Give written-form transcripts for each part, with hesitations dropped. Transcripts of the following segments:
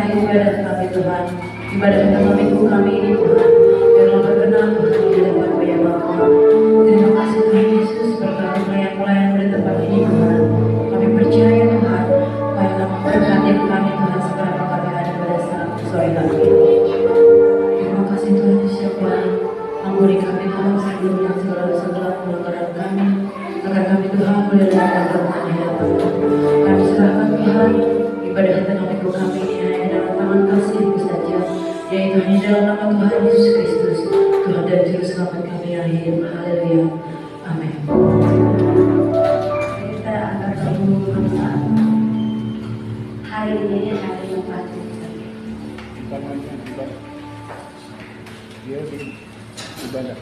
berkati ibadah kami Tuhan, ibadah pertama minggu kami ini Tuhan, biarlah berkenan Tuhan di hadapan banyak Bapa. Terima kasih Tuhan Yesus berkati pelayan-pelayan di tempat ini Tuhan. Kami percaya Tuhan, Baiklah berkati kami Tuhan sekarang kami ada pada saat sore kami ini. Terima kasih Tuhan Yesus yang baik. Ampuni kami Tuhan sebelumnya segala pelanggaran kami, agar kami Tuhan boleh datang berkat di hadapan-Mu. Kami serahkan Tuhan ibadah tengah minggu kami ini hanya dalam tangan kasih-Mu saja, yaitu hanya dalam nama Tuhan Yesus Kristus, Tuhan dan Juru Selamat kami yang hidup. Haleluya. Amin. Kita akan berburu saat hari ini hari yang pasti. Dia di ibadah.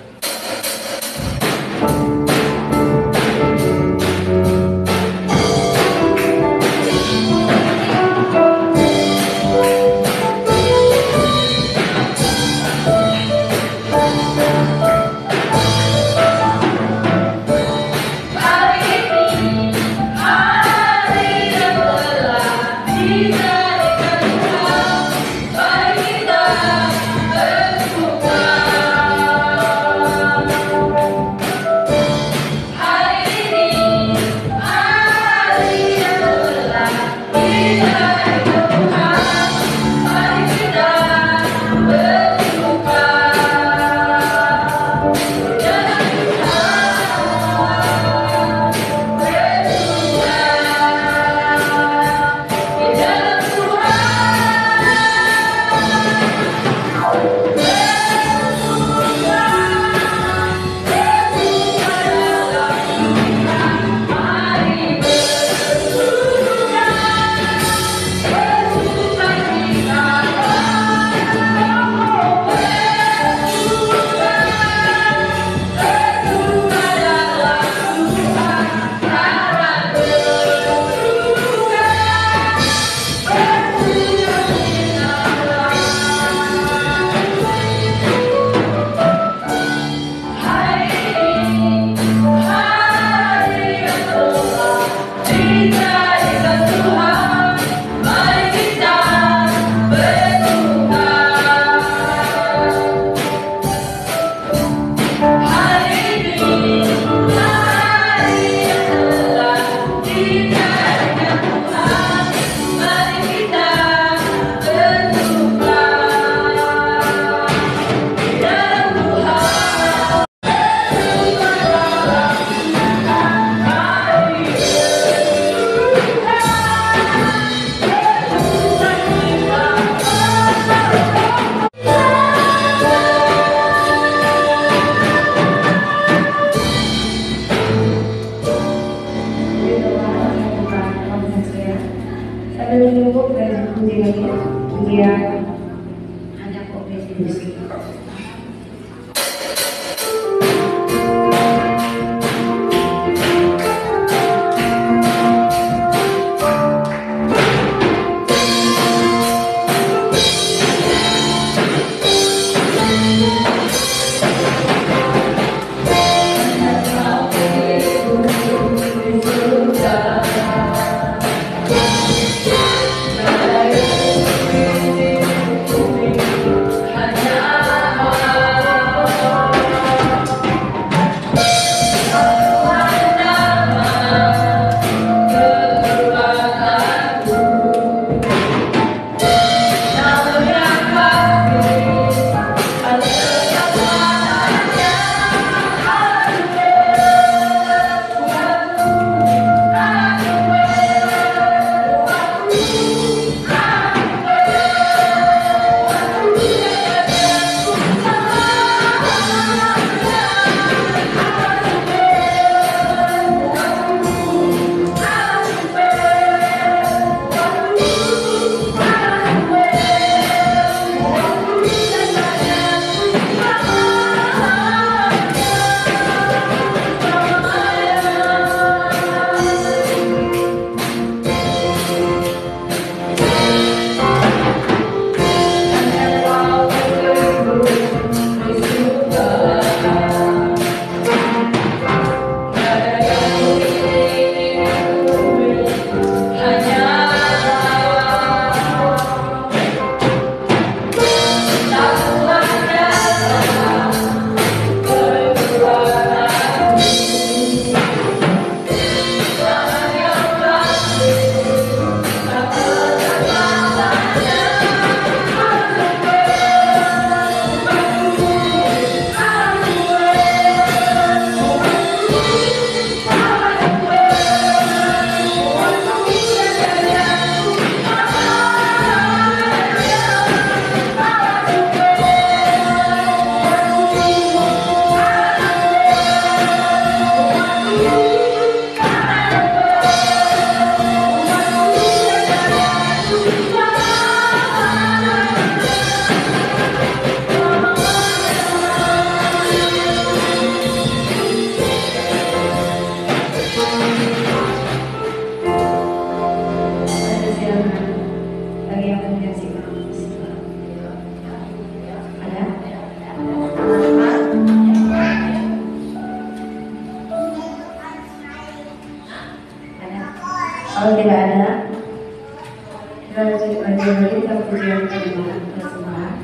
persembahan persembahan.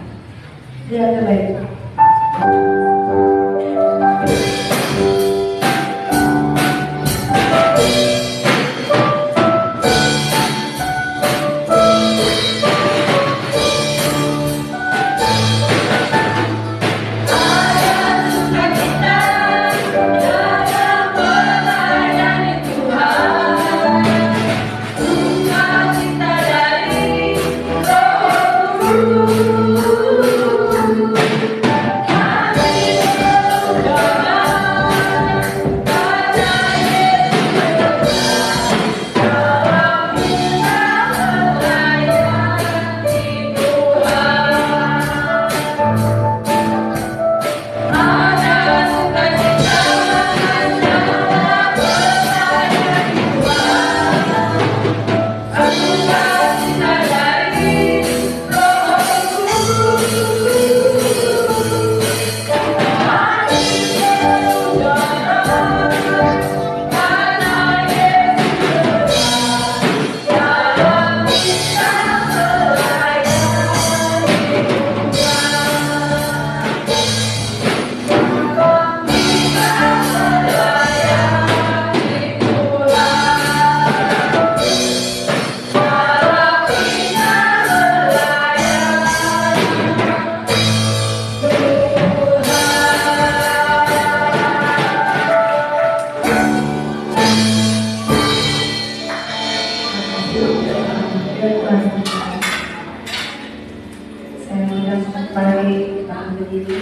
Dia terbaik. Saya mengucapkan kembali Pak Berdiri.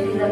Kita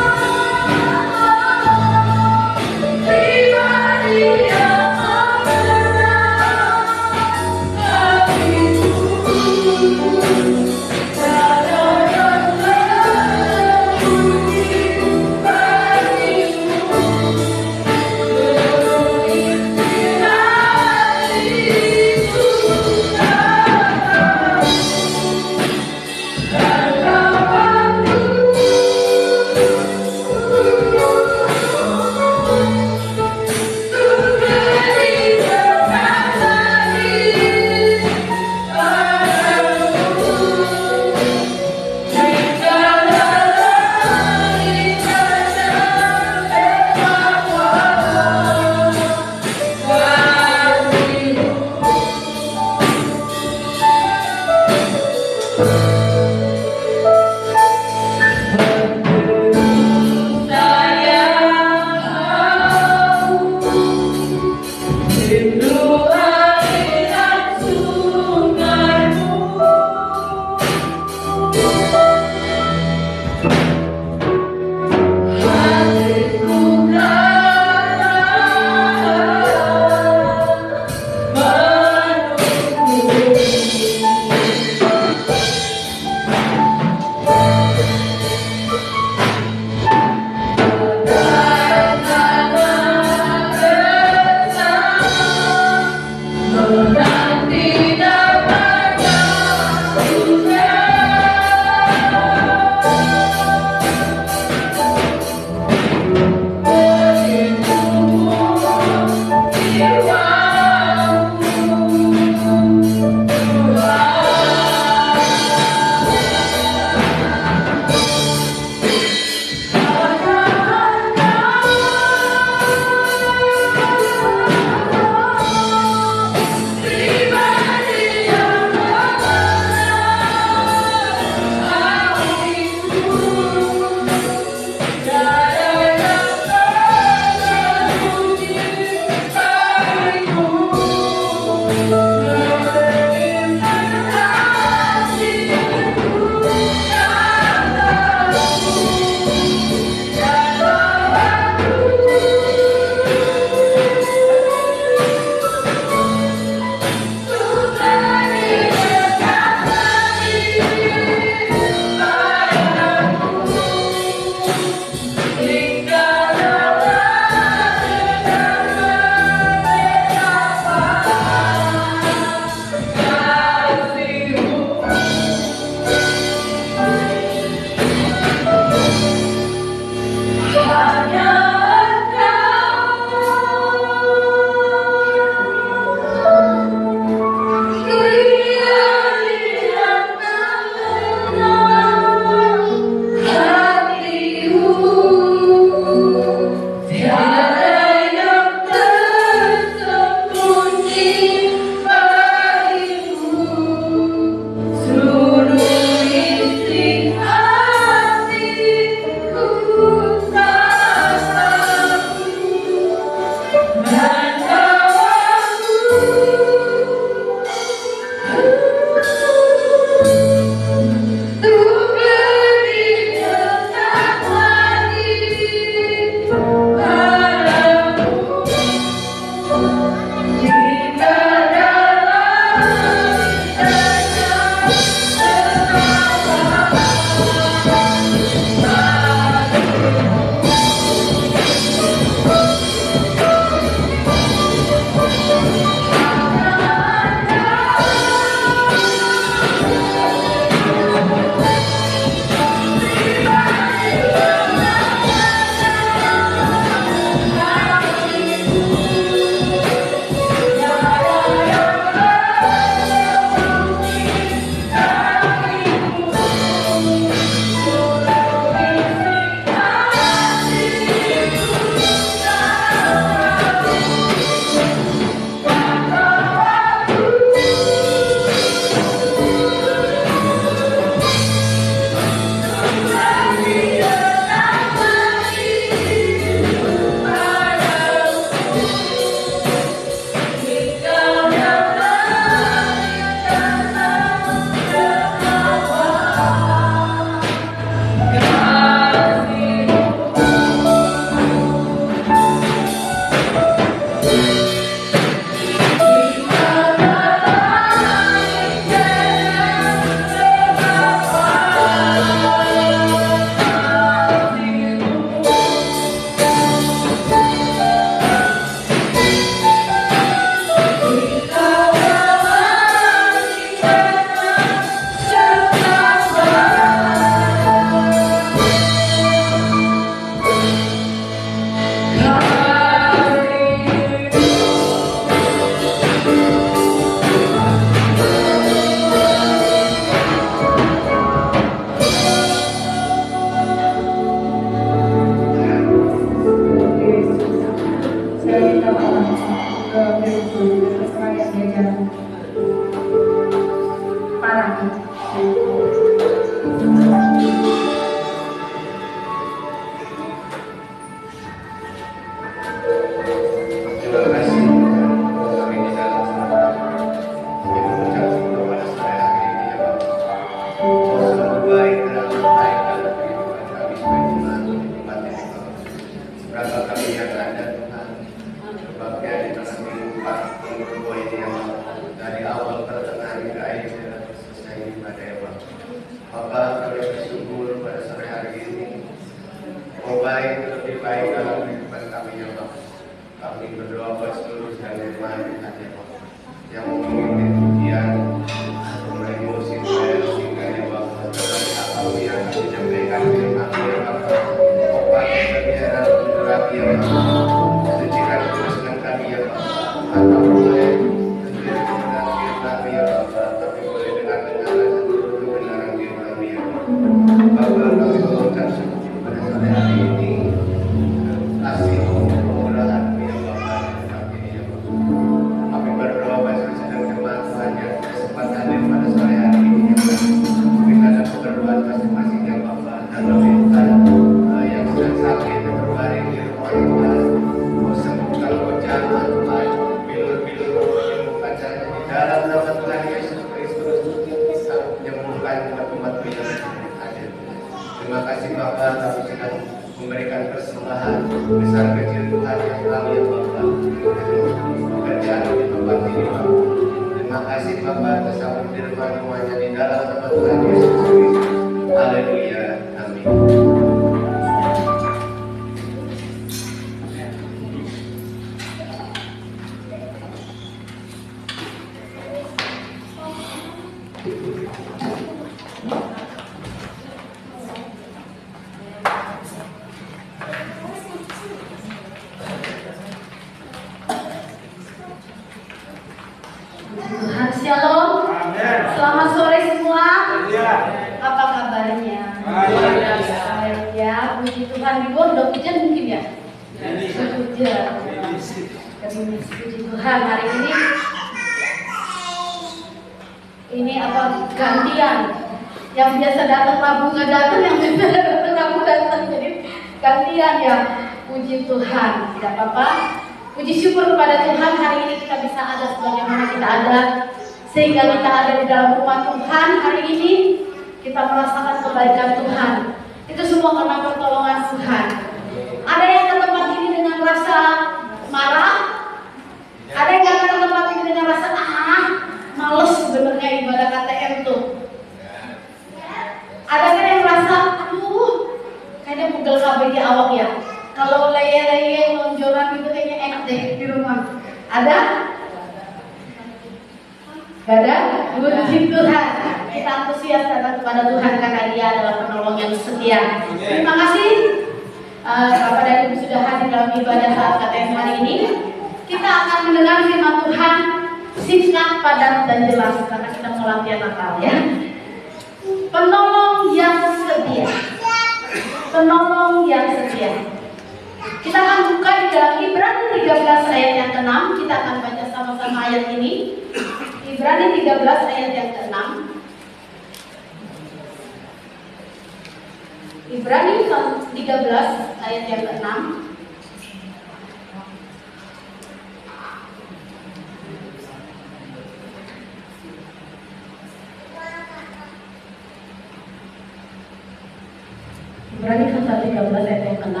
Ibrani pasal 13 ayat yang ke-6.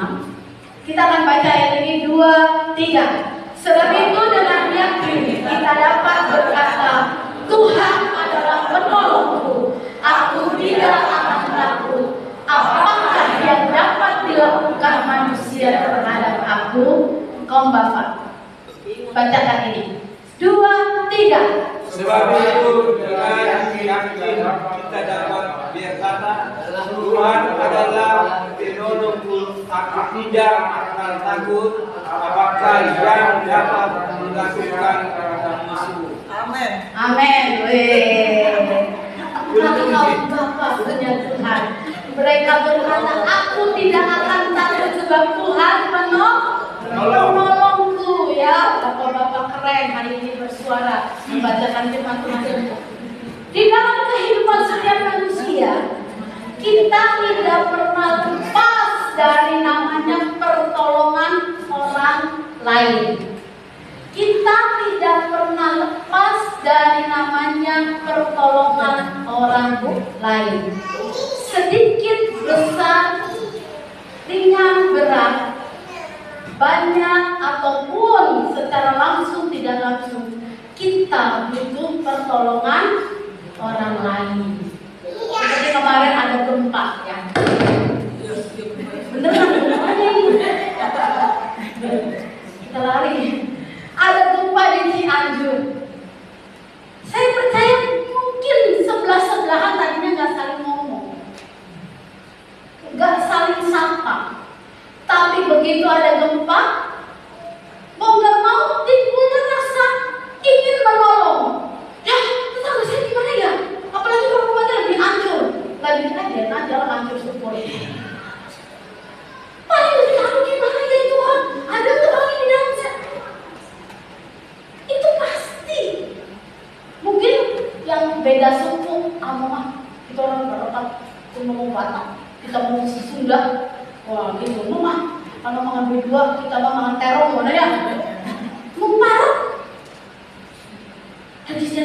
Kita akan baca ayat ini 2, 3. Sebab itu dengan yakin kita dapat berkata, Tuhan adalah penolongku, aku tidak akan takut. Apakah yang dapat dilakukan manusia terhadap aku? Kaum Bapak, bacakan ini. 2, 3. Sebab itu dengan yakin kita dapat berkata, Tuhan adalah penolongku, aku tidak akan takut. Apakah yang dapat dilakukan musuh? Amin. Amin. Kaum Bapak punya Tuhan. Mereka berkata, aku tidak akan takut sebab Tuhan menolongku. Ya, Bapak-bapak keren hari ini bersuara membacakan firman Tuhan. Di dalam kehidupan setiap manusia, kita tidak pernah lepas dari namanya pertolongan orang lain. Kita tidak pernah lepas dari namanya pertolongan orang lain. Sedikit, besar, ringan, berat, banyak ataupun secara langsung tidak langsung, kita butuh pertolongan orang lain. Seperti kemarin ada gempa ya. Beneran gempanya ini. Kita lari. Ada gempa di Cianjur. Saya percaya mungkin sebelah-sebelahan tadinya nggak saling ngomong, nggak saling sapa. Tapi begitu ada gempa, mau nggak mau timbulnya rasa ingin menolong. Ya, tetangga saya gimana ya? Apalagi kalau rumahnya lebih hancur. Nggak dikira aja lah hancur syukur. Paling lebih hancur gimana ya Tuhan? Ada orang di dalam saya. Itu pasti. Mungkin yang beda suku, mah itu orang berdekat, itu ngomong Batak, kita ngomong Sunda. Wah, gitu, mah kalau mengambil dua, kita makan terong, mana ya? Memparah. Hadis.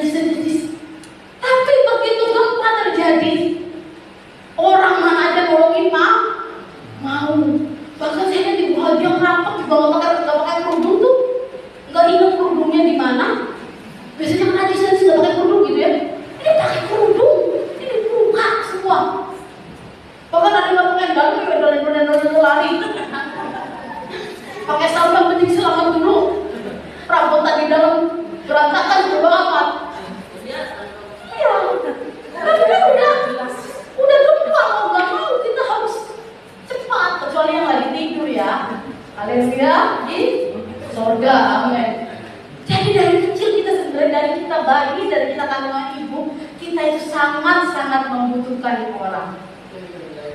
Tapi begitu gempa terjadi, orang mana aja nolongin mau. Bahkan saya di buah yang rapat juga nggak pakai kerudung tuh, nggak ingat kerudungnya di mana. Biasanya kan hadis nggak pakai kerudung gitu ya. Ini pakai kerudung, ini buka semua. Bahkan ada yang pakai dalam lari. Pakai sarung yang penting selamat dulu. Rambut tadi dalam berantakan coba amat. Iya. Tapi udah gempa mau nggak mau kita harus cepat, kecuali yang lagi tidur ya. Haleluya di surga, amin. Jadi dari kecil kita sebenarnya dari kita bayi, dari kita kandungan ibu, kita itu sangat membutuhkan orang.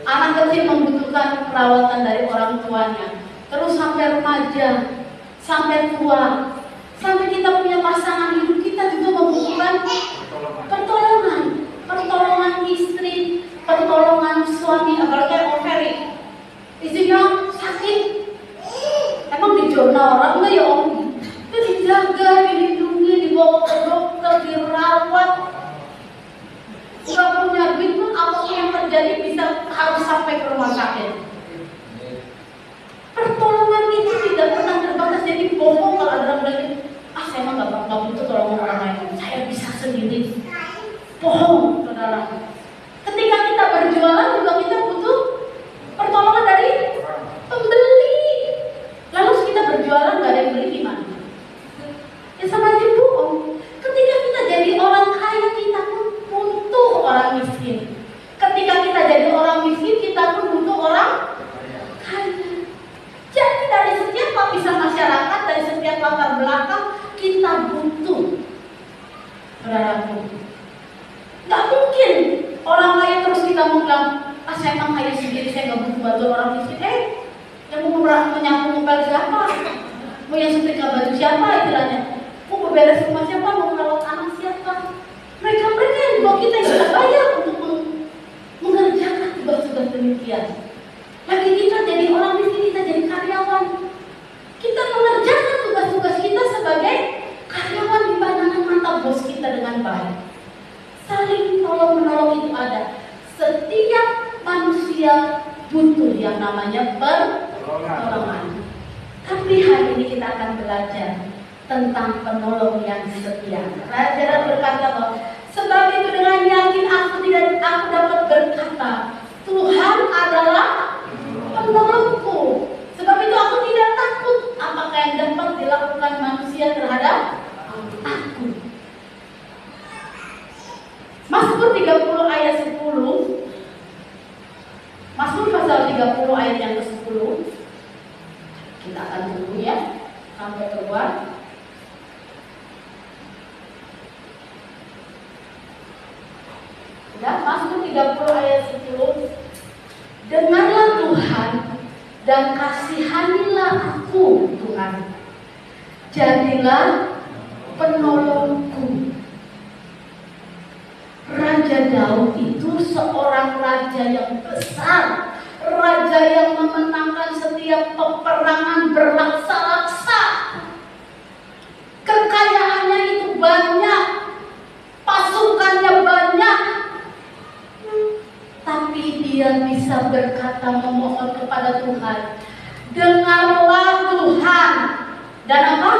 Anak kecil membutuhkan perawatan dari orang tuanya. Terus sampai remaja, sampai tua, sampai kita punya pasangan hidup, kita juga membutuhkan pertolongan istri, pertolongan suami. Apalagi Om Ferry, istrinya sakit, emang dijorna orang enggak ya Om? Itu dijaga, dilindungi, dibawa ke dokter, dirawat. Nggak punya duit pun apapun yang terjadi bisa harus sampai ke rumah sakit. Pertolongan itu tidak pernah terbatas. Jadi bohong kalau ada orang bilang, saya mah nggak butuh tolongan orang lain, saya bisa sendiri. Bohong, saudara. Ketika kita berjualan juga kita butuh pertolongan dari pembeli. Lalu kita berjualan nggak ada yang beli gimana? Ya sama aja bohong. Ketika kita jadi orang kaya, kita pun butuh orang miskin. Ketika kita jadi orang miskin, kita pun butuh orang kaya. Jadi dari setiap lapisan masyarakat, dari setiap latar belakang, kita butuh. Saudaraku, nggak mungkin orang kaya terus kita mau bilang, saya emang kaya sendiri, saya nggak butuh bantuan orang miskin. Yang mau menyapu ngepel siapa? Mau yang setrika baju siapa istilahnya? Mau beberes rumah siapa? Mau merawat anak siapa? Mereka yang juga kita yang sudah bayar untuk mengerjakan tugas-tugas demikian. Lagi kita jadi orang miskin, kita jadi karyawan. Kita mengerjakan tugas-tugas kita sebagai karyawan di pandangan mata bos kita dengan baik. Saling tolong menolong itu ada. Setiap manusia butuh yang namanya pertolongan. Tapi hari ini kita akan belajar tentang penolong yang setia. Raja berkata bahwa sebab itu dengan yakin aku dapat berkata, Tuhan adalah penolongku. Sebab itu aku tidak takut apakah yang dapat dilakukan manusia terhadap aku. Mazmur 30 ayat 10. Mazmur pasal 30 ayat yang ke-10. Kita akan tunggu ya sampai keluar. Dan Mazmur 30 ayat 10. Dengarlah Tuhan dan kasihanilah aku Tuhan. Jadilah penolongku. Raja Daud itu seorang raja yang besar, raja yang memenangkan setiap peperangan berlaksa-laksa. Kekayaannya itu banyak, pasukannya banyak, tapi dia bisa berkata, memohon kepada Tuhan, dengarlah Tuhan, dan apa?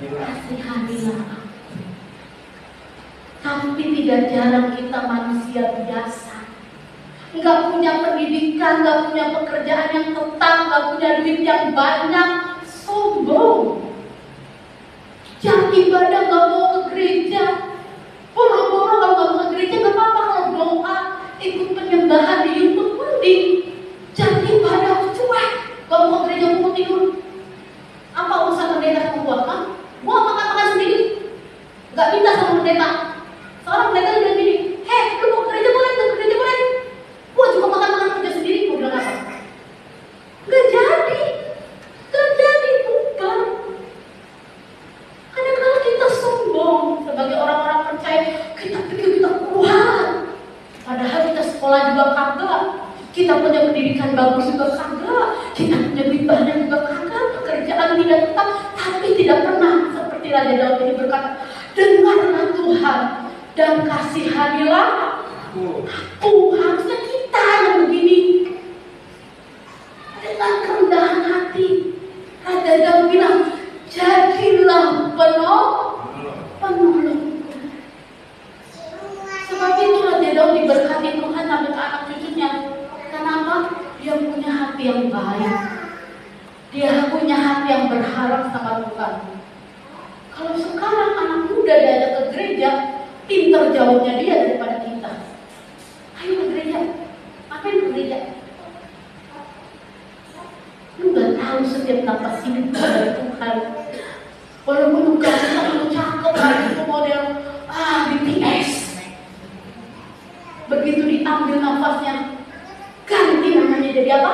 Kasihanilah aku. Tapi tidak jarang kita manusia biasa, nggak punya pendidikan, nggak punya pekerjaan yang tetap, nggak punya duit yang banyak, sombong. Jam ibadah nggak mau ke gereja, boro-boro kalau nggak mau ke gereja nggak apa-apa, kalau doa ikut penyembahan di YouTube mending. Jam ibadah cuek, nggak mau ke gereja, mau tidur. Apa urusan pendeta membuat kan? Gua makan sendiri, nggak minta sama pendeta. Seorang pendeta bilang gini, hei, lu mau ke gereja boleh, ke gereja boleh. Gua juga makan kerja sendiri, gua bilang apa? Gak jadi, bukan. Kadang-kadang kita sombong sebagai orang-orang percaya, kita pikir kita kuat. Padahal kita sekolah juga kagak, kita punya pendidikan bagus juga kagak, kita punya duit banyak juga kagak, pekerjaan tidak tetap, tapi tidak pernah seperti Raja Daud ini berkata, dengarlah Tuhan dan kasihanilah aku. Harusnya kita yang begini, dengan kerendahan hati. Raja Daud bilang, jadilah penolongku. Sebab itu Raja Daud diberkati Tuhan sampai ke anak cucunya. Kenapa? Dia punya hati yang baik, dia punya hati yang berharap sama Tuhan. Kalau sekarang anak muda diajak ke gereja, pinter jauhnya dia daripada kita. Ayo ke gereja, ngapain ke gereja? Lu gak tahu setiap napas hidup dari Tuhan. Walaupun lu gak terlalu cakep, itu model BTS, begitu diambil nafasnya, ganti namanya jadi apa?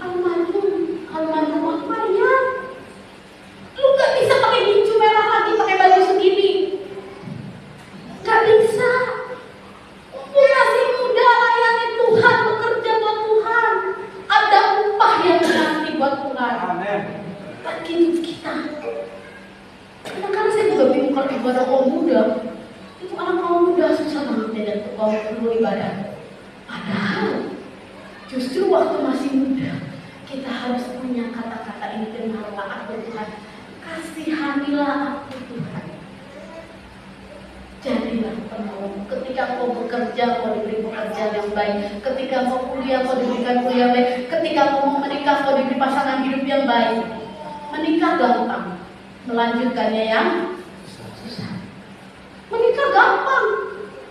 Almarhum apa ya? Lu gak bisa pakai hijau merah lagi, pakai baju segini. Gak bisa. Lu masih muda, layani Tuhan, bekerja buat Tuhan. Ada upah yang nanti buat Tuhan. Begitu kita. Kadang-kadang saya juga bingung kalau ibadah kaum muda. Itu anak kaum muda susah banget diajak ke kaum dulu ibadah. Padahal justru waktu masih muda kita harus punya kata-kata ini, dengarlah aku Tuhan, kasihanilah aku Tuhan. Jadilah penolong. Ketika kau bekerja, kau diberi pekerjaan yang baik. Ketika kau kuliah, kau diberikan kuliah yang baik. Ketika kau mau menikah, kau diberi pasangan hidup yang baik. Menikah gampang, melanjutkannya yang susah. Menikah gampang,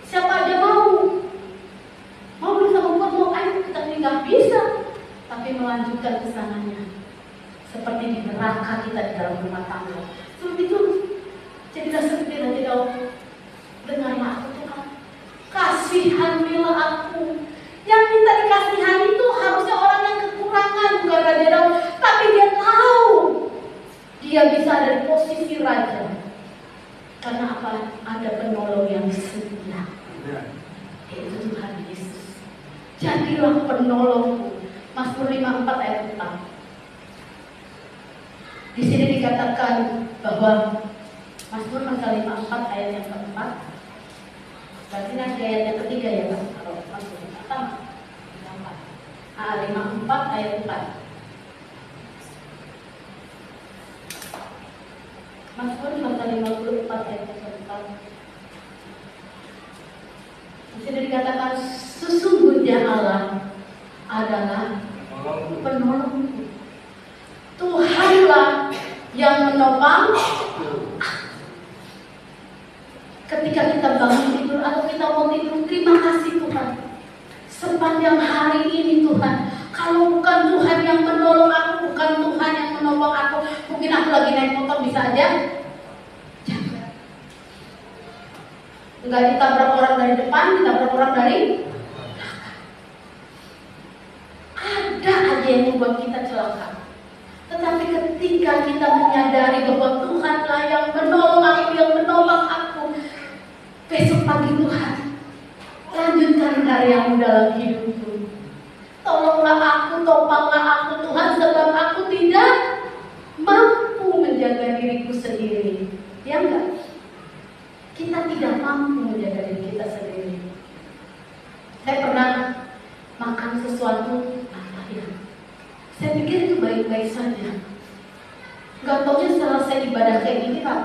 siapa aja mau. Mau bersama gua, mau ayo kita nikah, bisa. Tapi melanjutkan kesananya seperti di neraka kita di dalam rumah tangga. Sebab itu jadilah seperti Raja Daud. Dengarlah aku Tuhan, kasihanilah aku. Yang minta dikasihani itu harusnya orang yang kekurangan, bukan Raja Daud. Tapi dia tahu dia bisa ada di posisi raja. Karena apa? Ada penolong yang setia, yaitu Tuhan Yesus. Jadilah penolongku. Mazmur 54 ayat 4. Di sini dikatakan bahwa Mazmur pasal 54 ayat yang keempat. Berarti nanti ayat yang ketiga ya Pak. Kalau Mazmur pertama 54 ayat 4. Mazmur pasal 54 ayat 4. Di sini dikatakan sesungguhnya Allah adalah penolongku. Tuhanlah yang menopang. Ketika kita bangun tidur atau kita mau tidur, terima kasih Tuhan. Sepanjang hari ini Tuhan, kalau bukan Tuhan yang menolong aku, bukan Tuhan yang menolong aku, mungkin aku lagi naik motor bisa aja nggak ditabrak orang dari depan, ditabrak orang dari ada aja yang membuat kita celaka. Tetapi ketika kita menyadari bahwa Tuhanlah yang menolong aku, yang menolong aku, besok pagi Tuhan, lanjutkan karyamu dalam hidupku. Tolonglah aku, topanglah aku Tuhan, sebab aku tidak mampu menjaga diriku sendiri. Ya enggak? Kita tidak mampu menjaga diri kita sendiri. Saya pernah makan sesuatu, apa ya? Saya pikir itu baik-baik saja. Gak taunya setelah saya ibadah kayak gini, Pak,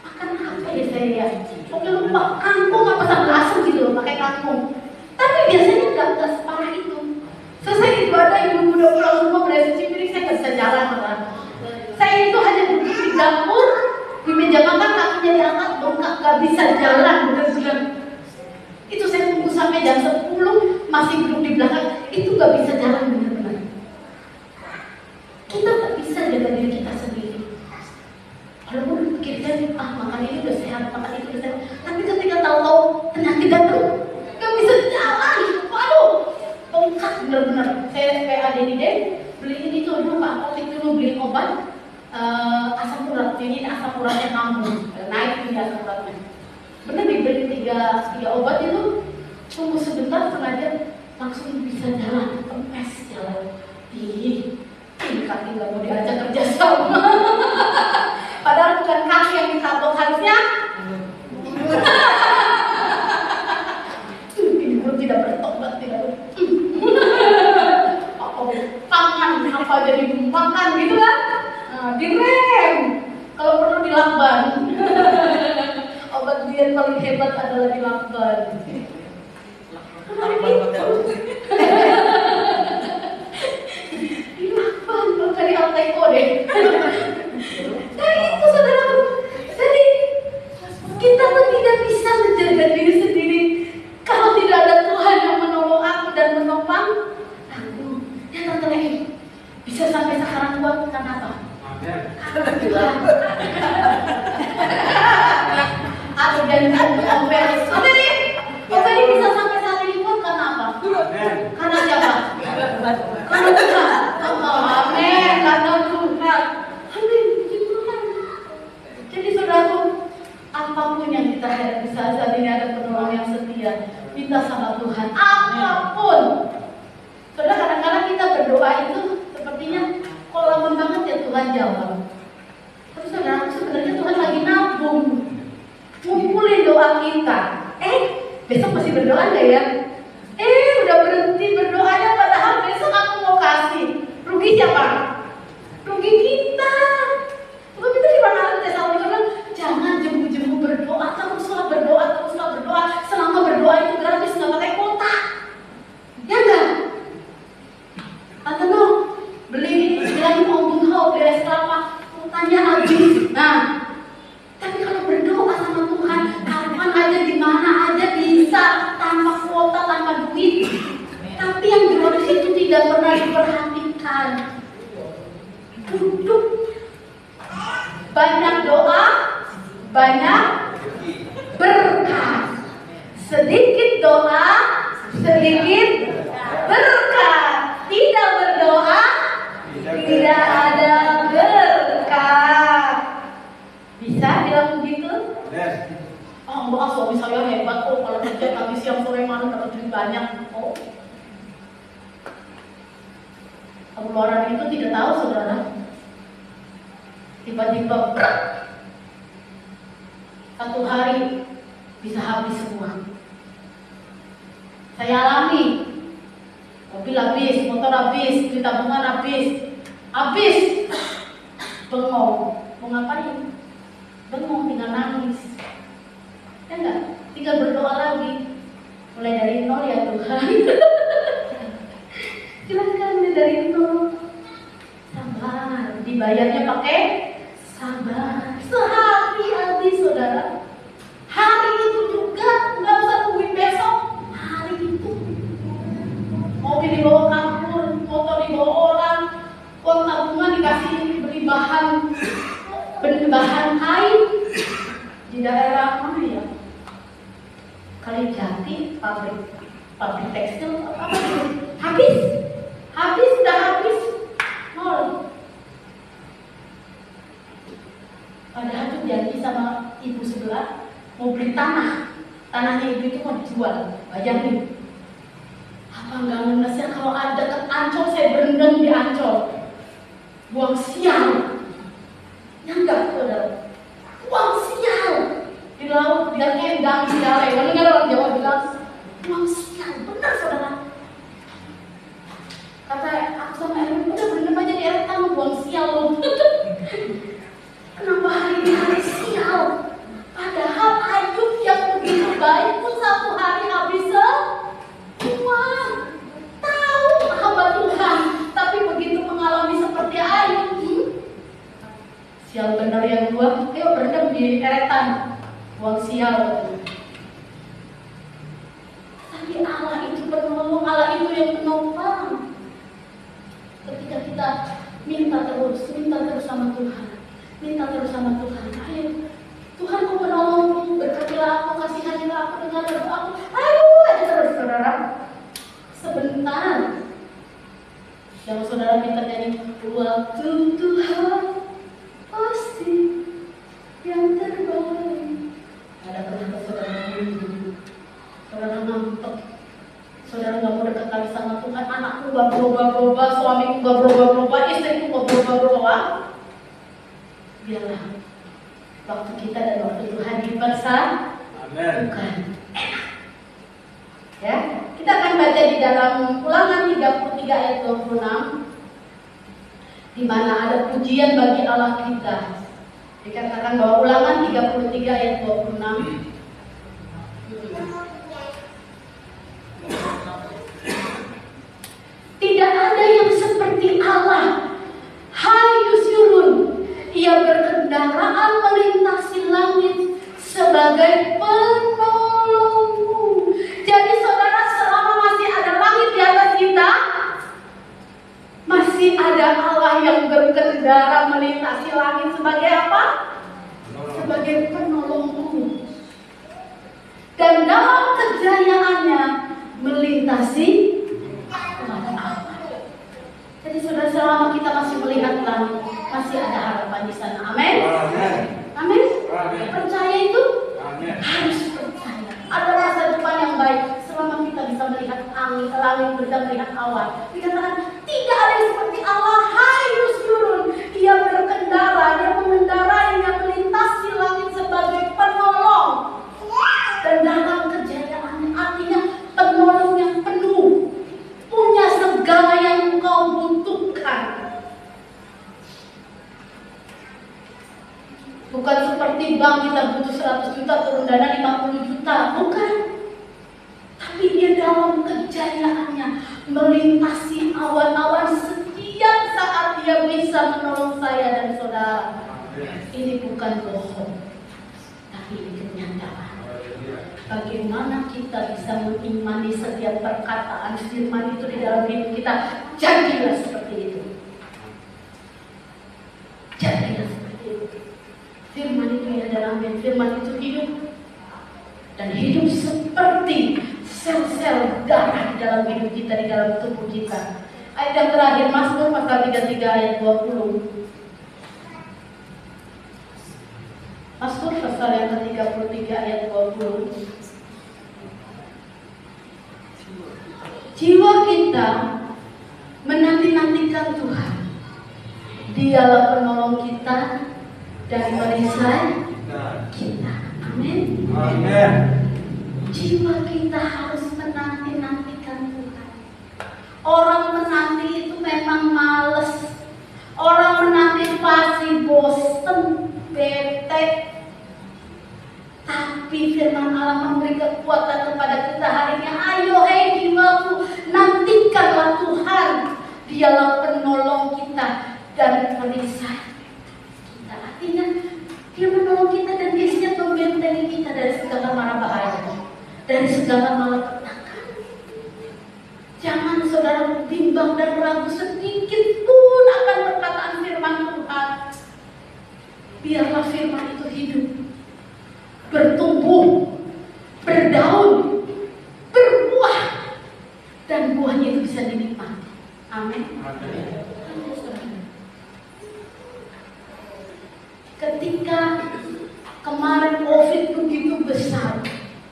makan apa ya saya ya? Oke lupa, kangkung apa sambal asam gitu loh, pakai kangkung. Tapi biasanya gak separah itu. Selesai ibadah, ibu udah pulang semua, beres cuci piring, saya gak bisa jalan kan. Saya itu hanya duduk di dapur, di meja makan, kakinya diangkat, bengkak, gak bisa jalan, bener-bener. Itu saya tunggu sampai jam 10, masih duduk di belakang, itu gak bisa jalan, bener-bener. Kita gak bisa jaga diri kita sendiri. Walaupun pikirnya, makan ini udah sehat, makan ini udah sehat. Tapi ketika tahu-tahu penyakit datang, gak bisa jalan. Waduh, bengkak bener-bener. Saya PAD di Den, beli ini tuh dulu Pak Apotek dulu beli obat asam urat. Jadi asam uratnya kambuh, naik nih asam uratnya. Bener dibeli tiga obat itu, tunggu sebentar setengah jam langsung bisa jalan, kempes jalan. Ih, kaki nggak mau diajak kerja sama. Padahal bukan kaki yang ditabok, harusnya ini perut tidak bertobat, tidak tangan apa jadi makan gitu kan. Nah, direm kalau perlu dilakban. Obat diet paling hebat adalah dilakban. Dilakban kalau dari Alteco deh. Nah itu saudaraku, jadi kita pun tidak bisa menjaga diri sendiri kalau tidak ada Tuhan yang menolong aku dan menopang aku. Ya tante bisa sampai sekarang buat kenapa? Karena Tuhan. Aku dan Ompeli. Ompeli bisa sampai saat ini buat karena apa? Karena siapa? Karena Tuhan. Amin. Karena Tuhan. Amin. Jadi saudaraku, apapun yang kita hadapi saat ini ada penolong yang setia. Minta sama Tuhan, apapun. Saudara, kadang-kadang kita berdoa itu sepertinya kok lama banget ya Tuhan jawab. Tapi saudara, sebenarnya Tuhan lagi nabung, ngumpulin doa kita. Besok masih berdoa nggak ya? Udah berhenti berdoanya, padahal besok aku mau kasih. Rugi siapa? Rugi kita. Tuhan itu di mana Tesalonika bilang, jangan jemu-jemu berdoa, teruslah berdoa, teruslah berdoa. Selama berdoa itu gratis, nggak pakai kuota. Ya enggak? Atau no, bilangin Om Bunho, beli es kelapa, kuotanya habis. Nah, tapi kalau berdoa sama Tuhan, kapan aja, di mana aja bisa, tanpa kuota, tanpa duit. Tapi yang di luar itu tidak pernah diperhatikan. Duduk. Banyak doa, banyak berkah. Sedikit doa, sedikit berkah. Tidak berdoa, tidak ada berkah. Bisa bilang begitu? Mbak, suami saya hebat kok, kalau kerja pagi siang sore malam dapat duit banyak. Pengeluaran itu tidak tahu saudara. Tiba-tiba satu hari bisa habis semua. Saya alami, mobil habis, motor habis, duit tabungan habis. bengong. Mau ngapain? Bengong, tinggal nangis. Ya enggak? Tinggal berdoa lagi. Mulai dari nol ya Tuhan. Silahkan mulai dari nol. Sabar. Dibayarnya pakai sabar. Sehari-hari saudara. Hari itu juga, nggak usah tungguin besok. Hari itu. Mobil dibawa kabur, motor dibawa orang, uang tabungan dikasih beli bahan kain di daerah mana ya? Kalijati, pabrik tekstil apa gitu. Habis sudah habis, nol. Padahal tuh janji sama ibu sebelah mau beli tanahnya ibu itu mau dijual. Bayangin, apa nggak ngenesnya kalau ada deket Ancol saya berendam di Ancol, buang sial, ya enggak saudara, buang sial di laut biar kayak gang sial. Kalau nggak orang Jawa bilang buang sial, benar saudara. Kata aku sama Erwin, udah berendam aja di air tanah, buang sial loh. Kenapa hari ini hari sial? Padahal Ayub yang begitu baik pun satu hari habis semua. Tahu hamba Tuhan, tapi begitu mengalami seperti Ayub, sial benar yang gua, ayo berendam di eretan, buang sial. Tapi Allah itu penolong, Allah itu yang menopang. Ketika kita minta terus sama Tuhan, minta terus sama Tuhan, ayo Tuhan kau menolongku, berkatilah aku, kasihanilah aku, dengar doa aku, ayo aja terus saudara. Sebentar, yang saudara minta nyanyi, waktu Tuhan pasti yang terbaik. Ada pernah saudara saudara ngampek, saudara nggak mau dekat lagi sama Tuhan, anakku gak berubah-berubah, suamiku gak berubah-berubah, istriku gak berubah-berubah. Biarlah waktu kita dan waktu Tuhan dipersatukan. Ya, kita akan baca di dalam Ulangan 33 ayat 26, di mana ada pujian bagi Allah kita. Dikatakan bahwa Ulangan 33 ayat 26. Tidak ada yang seperti Allah. Hai Yusyurun, ia berkendaraan melintasi langit sebagai penolongmu. Jadi saudara, selama masih ada langit di atas kita, masih ada Allah yang berkendara melintasi langit sebagai apa? Sebagai penolongmu. Dan dalam kejayaannya melintasi Allah. Jadi saudara, selama kita masih melihat langit, masih ada harapan di sana. Amin. Amin. Percaya itu? Amin. Harus percaya. Ada masa depan yang baik selama kita bisa melihat langit, bisa melihat awan. Dikatakan tidak ada yang seperti Allah. Hai Yusyurun, ia berkendara, dia mengendarai, yang melintasi langit sebagai penolong. Dan dalam kejayaannya, artinya penolong yang penuh, punya segala yang engkau butuhkan. Bukan seperti bank kita butuh 100 juta turun dana 50 juta, bukan. Tapi dia dalam kejayaannya melintasi awan-awan, setiap saat dia bisa menolong saya dan saudara. Ini bukan bohong, tapi ini kenyataan. Bagaimana kita bisa mengimani setiap perkataan firman itu di dalam hidup kita? Jadilah seperti itu. Jadilah seperti itu. Firman itu ya dalam firman itu hidup, dan hidup seperti sel-sel darah di dalam hidup kita, di dalam tubuh kita. Ayat yang terakhir, Mazmur pasal 33 ayat 20. Mazmur pasal yang ke-33 ayat 20. Jiwa kita menanti-nantikan Tuhan. Dialah penolong kita dan perisai kita. Amin. Amin. Jiwa kita harus menanti-nantikan Tuhan. Orang menanti itu memang males. Orang menanti pasti bosen, bete. Tapi firman Allah memberi kekuatan kepada kita hari ini. Ayo hei jiwaku, nantikanlah Tuhan. Dialah penolong kita dan perisai kita. Artinya Dia menolong kita dan Dia siap membentengi kita dari segala mara bahaya, dari segala malapetaka. Jangan saudara bimbang dan ragu sedikit pun akan perkataan firman Tuhan. Biarlah firman itu hidup, bertumbuh, berdaun, berbuah, dan buahnya itu bisa dinikmati. Amin. Ketika kemarin COVID begitu besar,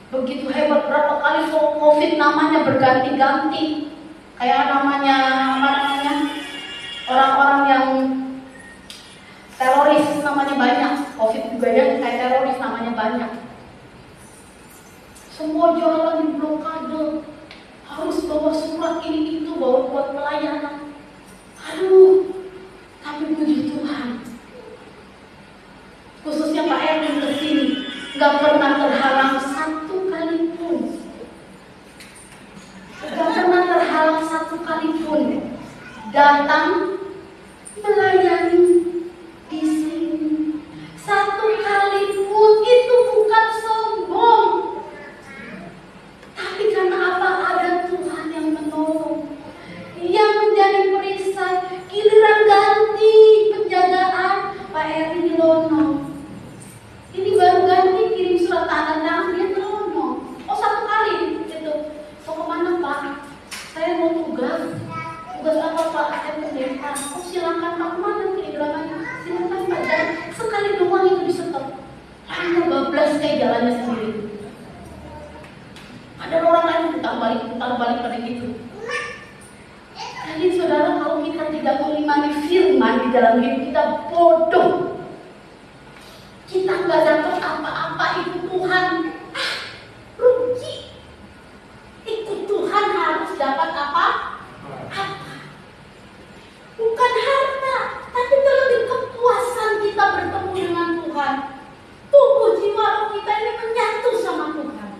begitu hebat, berapa kali COVID namanya berganti-ganti. Kayak namanya orang-orang yang teroris namanya banyak. COVID juga ya, kayak teroris namanya banyak. Semua jalan di blokade, harus bawa surat ini itu, bawa buat pelayanan. Aduh, tapi puji Tuhan, khususnya Pak Erwin kesini, nggak pernah terhalang satu kali pun. Nggak pernah terhalang satu kali pun datang melayani di sini. Satu kali pun itu bukan sombong, tapi karena apa? Ada Tuhan yang menolong, yang menjadi perisai. Giliran ganti penjagaan Pak Erwin Lono. Ini baru ganti kirim surat tanda tangan dia Lono. Oh, satu kali gitu. Mau kemana Pak? Saya mau tugas. Tugas apa Pak? Saya pendeta. Oh silakan Pak, mana telegramnya? Silakan Pak. Dan sekali doang itu di stop. Hanya bablas kayak jalannya sendiri. Ada orang lain putar balik pada gitu. Jadi saudara, kalau kita tidak mengimani firman di dalam hidup kita, bodoh. Kita nggak dapat apa-apa, ikut Tuhan, rugi. Ikut Tuhan harus dapat apa? Bukan harta, tapi terlebih kepuasan kita bertemu dengan Tuhan. Tubuh jiwa roh kita ini menyatu sama Tuhan.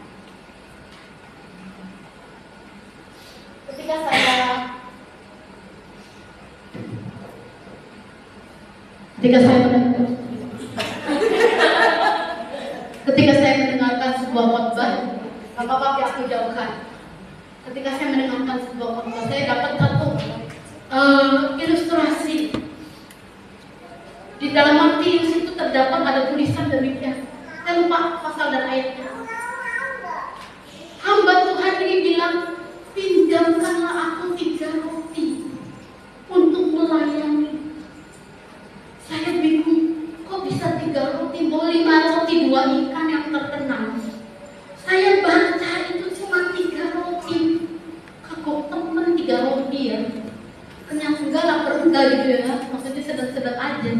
Ketika saya mendengarkan sebuah khotbah, Bapak aku jauhkan. Ketika saya mendengarkan sebuah khotbah, saya dapat satu ilustrasi. Di dalam Matius itu terdapat ada tulisan demikian. Saya lupa pasal dan ayatnya. Hamba Tuhan ini bilang, pinjamkanlah aku 3 roti untuk melayani. Saya bingung, kok bisa 3 roti, mau 5 roti, 2 ikan yang terkenal. Saya baca itu cuma 3 roti. Kagok temen 3 roti ya. Kenyang enggak, lapar enggak gitu ya. Maksudnya sedang-sedang aja.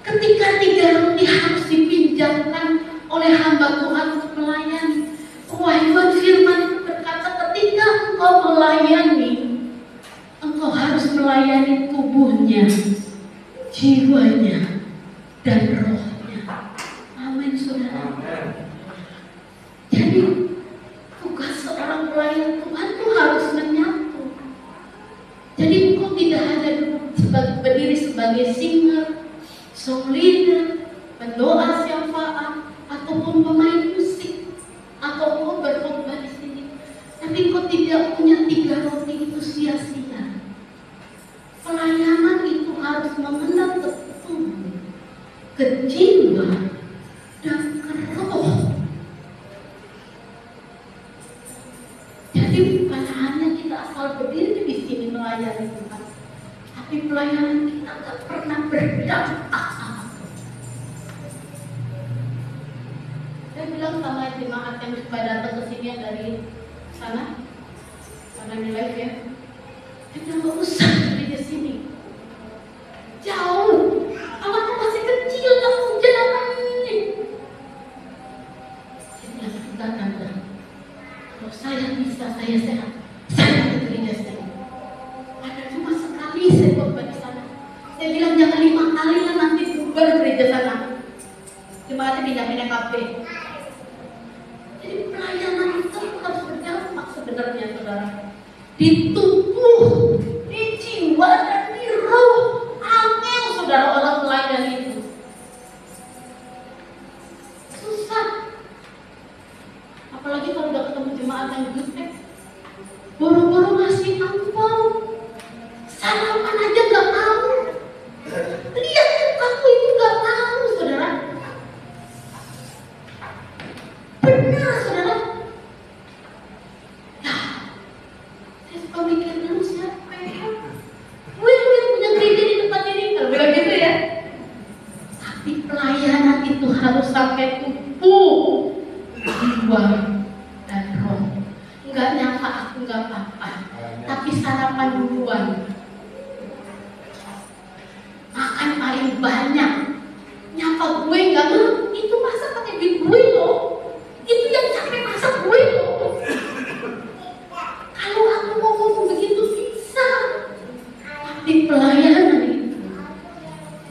Ketika 3 roti harus dipinjamkan oleh hamba Tuhan untuk melayani. Kewahyuan firman itu berkata, ketika engkau melayani, engkau harus melayani tubuhnya, jiwanya, dan rohnya. Amin, saudara. Jadi tugas seorang pelayan Tuhan itu harus menyatu. Jadi engkau tidak hanya berdiri sebagai singer, song leader, pendoa syafaat, ataupun pemain musik, atau engkau berkhotbah di sini, tapi engkau tidak punya 3 roti, itu sia-sia. Pelayanan itu harus mengenal ke tubuh, ke jiwa, dan ke roh. Jadi bukan hanya kita asal berdiri di sini melayani Tuhan, tapi pelayanan kita tak pernah berdampak sama Tuhan. Saya bilang sama jemaat yang supaya datang ke sini yang dari sana di live ya. Dia bilang gak usah di sini, jauh, anakku masih kecil, kamu jangan ini. Saya bilang enggak tante, kalau saya bisa, saya sehat, saya ke gereja saya. Ada cuma sekali saya khotbah di sana. baru gereja sana. Jemaatnya pindah-pindah kafe. Jadi pelayanan itu harus berdampak sebenarnya, saudara. Di tubuh, di jiwa, dan di roh. Angel, saudara, orang pelayan itu. Susah. Apalagi kalau udah ketemu jemaat yang jutek, boro-boro ngasih angpau, salaman aja gak mau. Lihat kamu itu gak mau, saudara. Benar, saudara. Nah, saya suka mikir dulu siapa ya? Gue yang punya gereja di tempat ini, kalau bilang gitu ya. Tapi pelayanan itu harus sampai tubuh, jiwa, dan roh. Enggak nyapa aku enggak apa-apa, tapi sarapan duluan. Makan paling banyak. Nyapa gue enggak mau, itu masak pakai duit gue loh. Itu yang capek masak gue loh. Kalau aku mau ngomong begitu bisa, tapi pelayanan itu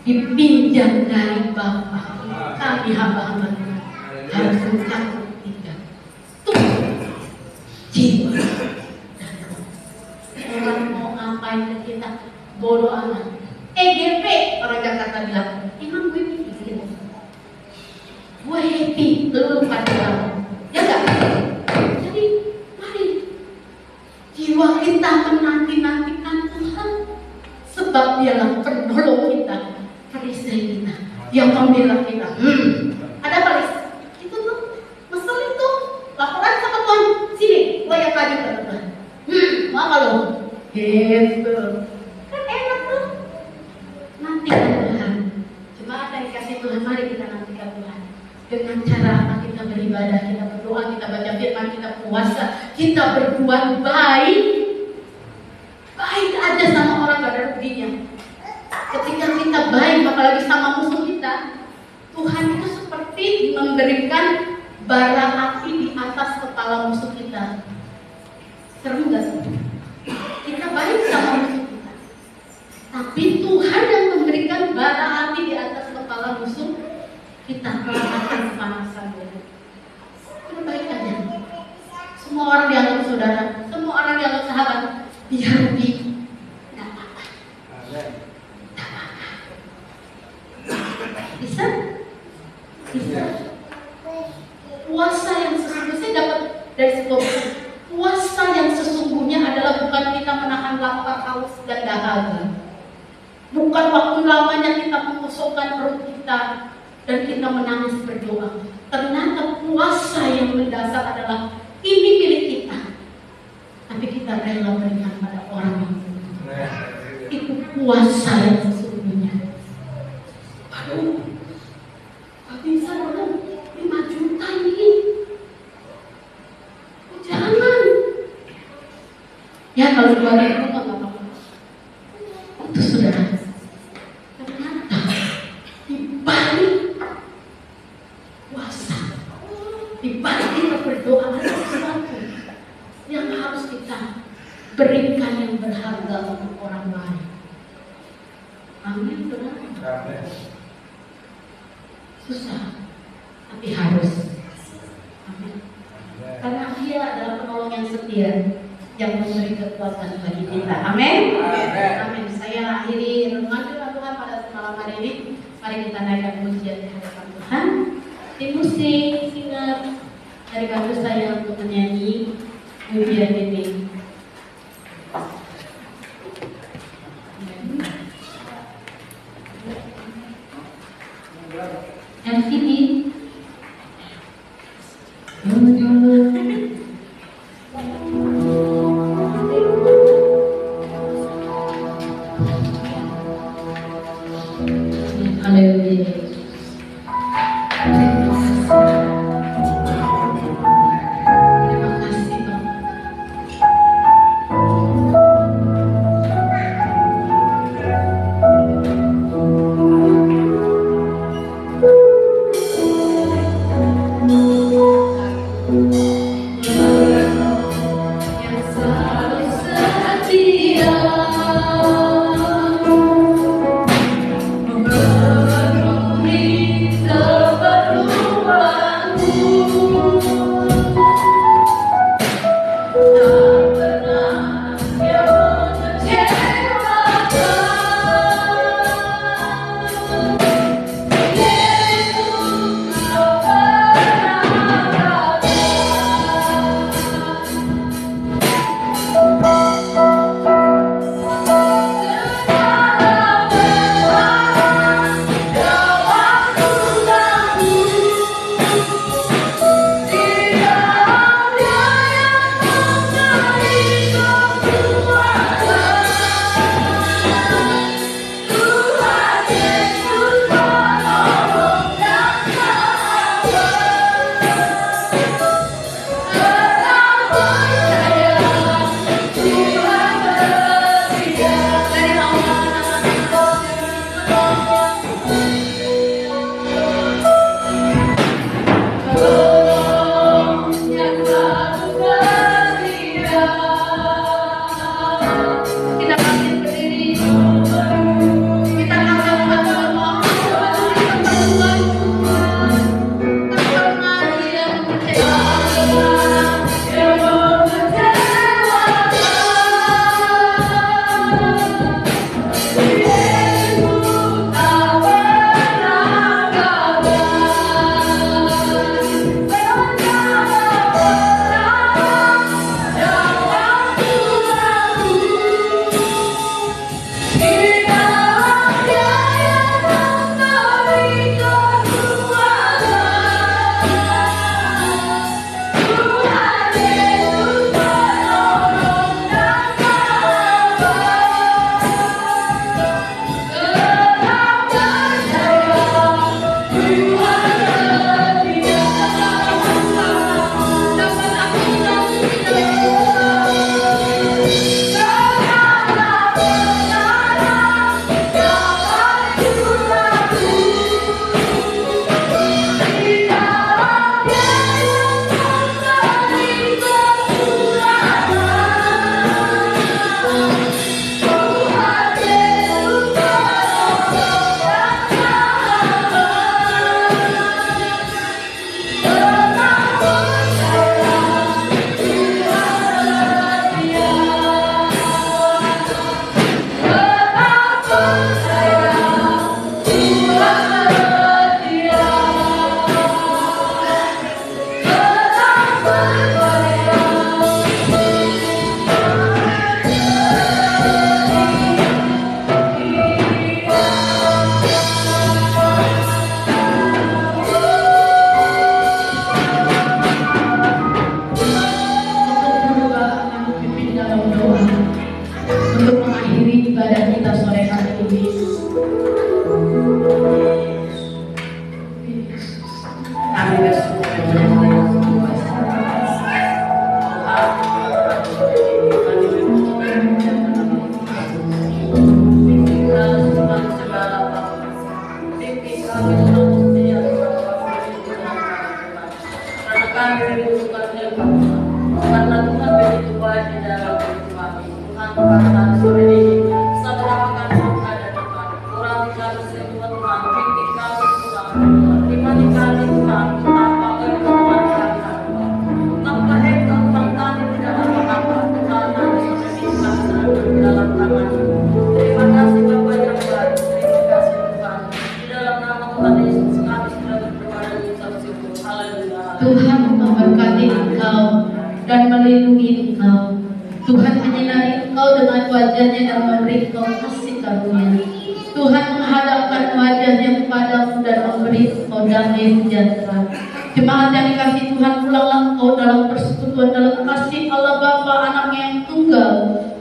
dipinjam dari Bapa. Kami hamba-hamba harus mencakup jiwa dan roh. Orang mau ngapain ke kita bodoh amat. EGP orang Jakarta bilang, emang gue pikirin, gue happy lu pada ya enggak? Jadi mari jiwa kita menanti-nantikan Tuhan, sebab dialah penolong kita, perisai kita, yang membela kita. Ada apa Lis? Itu tuh ngeselin tuh, laporan sama Tuhan. Sini, gue yang maju ke Tuhan. Mau apa lo? Gitu. Kan enak tuh. Nantikan Tuhan. Cuma ada yang kasih Tuhan, mari kita nantikan Tuhan. Dengan cara apa kita beribadah, kita berdoa, kita baca firman, kita puasa, kita berbuat baik. Baik aja sama orang gak ada ruginya. Ketika kita baik, apalagi sama musuh kita, Tuhan itu seperti memberikan bara api di atas kepala musuh kita. Serem gak sih? Kita baik sama musuh kita, tapi Tuhan yang memberikan bara api di atas kepala musuh kita, melakukan kepanasan. Itu baik aja. Semua orang dianggap saudara, semua orang dianggap sahabat. Dia rugi, gak apa-apa. Gak apa-apa. Bisa? Bisa. Puasa yang sesungguhnya, saya dapat dari sebuah buku. Puasa yang sesungguhnya adalah bukan kita menahan lapar, haus, dan dahaga. Bukan waktu lamanya kita mengosongkan perut kita dan kita menangis berdoa. Ternyata puasa yang mendasar adalah ini milik kita, tapi kita rela berikan pada orang yang membutuhkan. Itu puasa yang sesungguhnya. Aduh, gak bisa dong, 5 juta ini. Jangan. Ya kalau 2.000 nggak apa-apa. Itu saudara. Ternyata dibalik puasa, dibalik kita berdoa, ada sesuatu yang harus kita berikan yang berharga untuk orang lain. Amin, saudara. Susah, tapi harus. Amin. Karena Dia adalah penolong yang setia, yang memberi kekuatan bagi kita. Amin. Amin. Saya akhiri renungan Tuhan pada malam hari ini. Mari kita naikkan pujian di hadapan Tuhan. Tim musik, singer dari kampus saya untuk menyanyi pujian ini. Yang sini. Haleluya. Terima kasih Bapa. karena Tuhan begitu baik di dalam hidup kami. Tuhan pada sore ini saudara surga dan Tuhan kurang kami semua Tuhan kritik kami Tuhan dimana kami Tuhan tanpa berdoa tanpa engkau Tuhan kami tidak apa-apa Tuhan kami sudah diserahkan dalam tangan. Terima kasih Bapa yang baik, terima kasih Tuhan di dalam nama Tuhan Yesus kami sudah berdoa dan mengucap syukur. Haleluya. Tuhan memberkati engkau dan melindungi engkau. Tuhan menyinari engkau dengan wajahnya dan memberi engkau kasih karunia. Tuhan menghadapkan wajahnya kepadamu dan memberi engkau damai sejahtera. Jemaat yang dikasih Tuhan, pulanglah engkau dalam persekutuan dalam kasih Allah Bapa, Anaknya yang tunggal,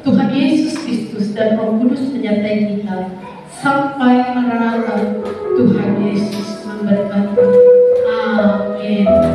Tuhan Yesus Kristus dan Roh Kudus menyertai kita sampai Maranatha. Tuhan Yesus memberkati. Amin.